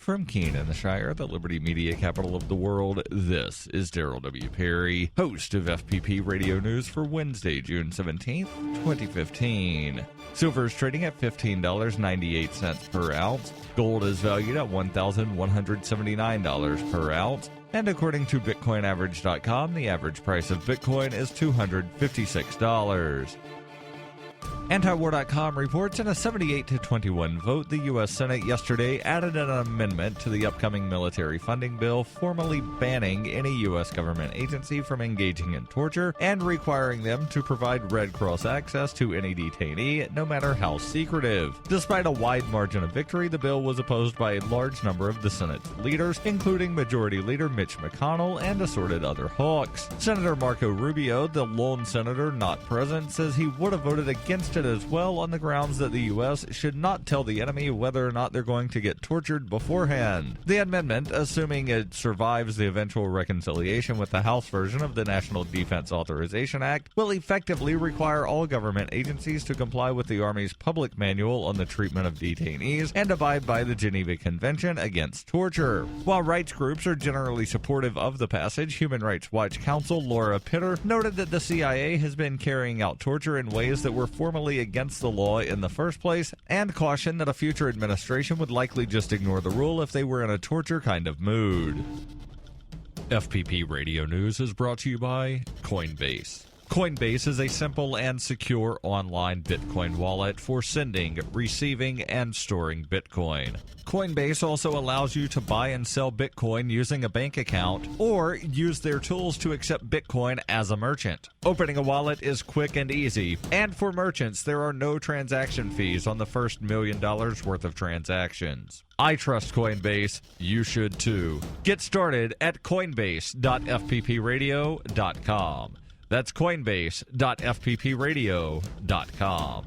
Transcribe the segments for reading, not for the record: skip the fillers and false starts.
From Keene in the Shire, the Liberty Media capital of the world, this is Daryl W. Perry, host of FPP Radio News for Wednesday, June 17th, 2015. Silver is trading at $15.98 per ounce. Gold is valued at $1,179 per ounce. And according to BitcoinAverage.com, the average price of Bitcoin is $256. Antiwar.com reports in a 78-21 vote, the U.S. Senate yesterday added an amendment to the upcoming military funding bill, formally banning any U.S. government agency from engaging in torture and requiring them to provide Red Cross access to any detainee, no matter how secretive. Despite a wide margin of victory, the bill was opposed by a large number of the Senate's leaders, including Majority Leader Mitch McConnell and assorted other hawks. Senator Marco Rubio, the lone senator not present, says he would have voted against it as well on the grounds that the U.S. should not tell the enemy whether or not they're going to get tortured beforehand. The amendment, assuming it survives the eventual reconciliation with the House version of the National Defense Authorization Act, will effectively require all government agencies to comply with the Army's public manual on the treatment of detainees and abide by the Geneva Convention against torture. While rights groups are generally supportive of the passage, Human Rights Watch counsel Laura Pitter noted that the CIA has been carrying out torture in ways that were formally against the law in the first place, and cautioned that a future administration would likely just ignore the rule if they were in a torture kind of mood. FPP Radio News is brought to you by Coinbase. Coinbase is a simple and secure online Bitcoin wallet for sending, receiving, and storing Bitcoin. Coinbase also allows you to buy and sell Bitcoin using a bank account or use their tools to accept Bitcoin as a merchant. Opening a wallet is quick and easy, and for merchants, there are no transaction fees on the first $1 million worth of transactions. I trust Coinbase. You should too. Get started at coinbase.fppradio.com. That's coinbase.fppradio.com.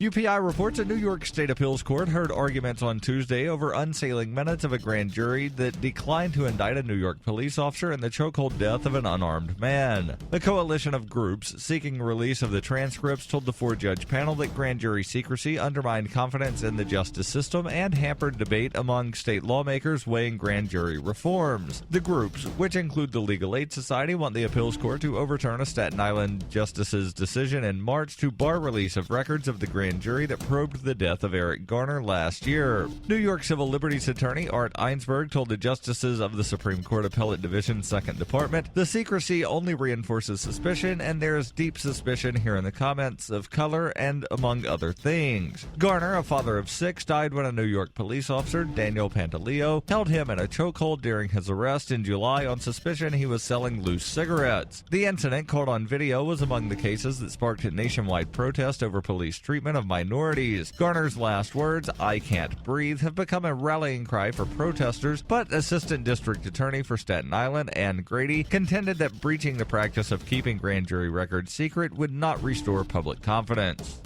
UPI reports a New York State appeals court heard arguments on Tuesday over unsailing minutes of a grand jury that declined to indict a New York police officer in the chokehold death of an unarmed man. A coalition of groups seeking release of the transcripts told the four-judge panel that grand jury secrecy undermined confidence in the justice system and hampered debate among state lawmakers weighing grand jury reforms. The groups, which include the Legal Aid Society, want the appeals court to overturn a Staten Island justice's decision in March to bar release of records of the grand jury that probed the death of Eric Garner last year. New York Civil Liberties Attorney Art Einsberg told the justices of the Supreme Court Appellate Division's Second Department, the secrecy only reinforces suspicion, and there is deep suspicion here in the comments of color and among other things. Garner, a father of 6, died when a New York police officer, Daniel Pantaleo, held him in a chokehold during his arrest in July on suspicion he was selling loose cigarettes. The incident, caught on video, was among the cases that sparked a nationwide protest over police treatment of minorities. Garner's last words, "I can't breathe," have become a rallying cry for protesters, but Assistant District Attorney for Staten Island, Ann Grady, contended that breaching the practice of keeping grand jury records secret would not restore public confidence.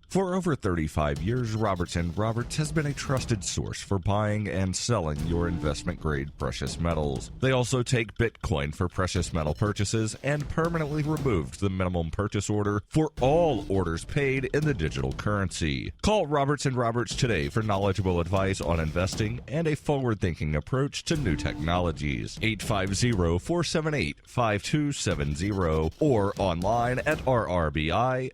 For over 35 years, Robertson Roberts has been a trusted source for buying and selling your investment-grade precious metals. They also take Bitcoin for precious metal purchases and permanently removed the minimum purchase order for all orders paid in the digital currency. Call Robertson Roberts today for knowledgeable advice on investing and a forward-thinking approach to new technologies. 850-478-5270 or online at rrbi.co.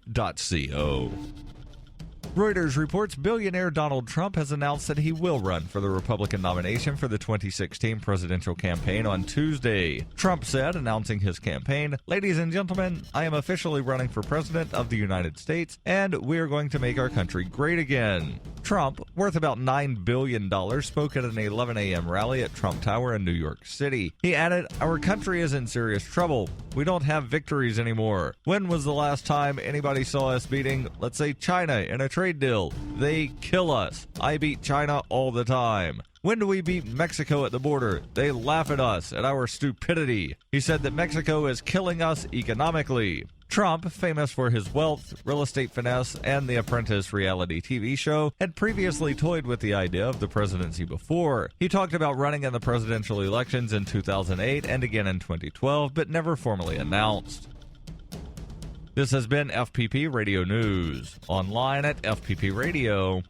Reuters reports billionaire Donald Trump has announced that he will run for the Republican nomination for the 2016 presidential campaign on Tuesday. Trump said, announcing his campaign, "Ladies and gentlemen, I am officially running for president of the United States, and we are going to make our country great again." Trump, worth about $9 billion, spoke at an 11 a.m. rally at Trump Tower in New York City. He added, "Our country is in serious trouble. We don't have victories anymore. When was the last time anybody saw us beating, let's say, China in a trade deal? They kill us. I beat China all the time. When do we beat Mexico at the border? They laugh at us, at our stupidity." He said that Mexico is killing us economically. Trump, famous for his wealth, real estate finesse, and The Apprentice reality TV show, had previously toyed with the idea of the presidency before. He talked about running in the presidential elections in 2008 and again in 2012, but never formally announced. This has been FPP Radio News, online at fppradio.com.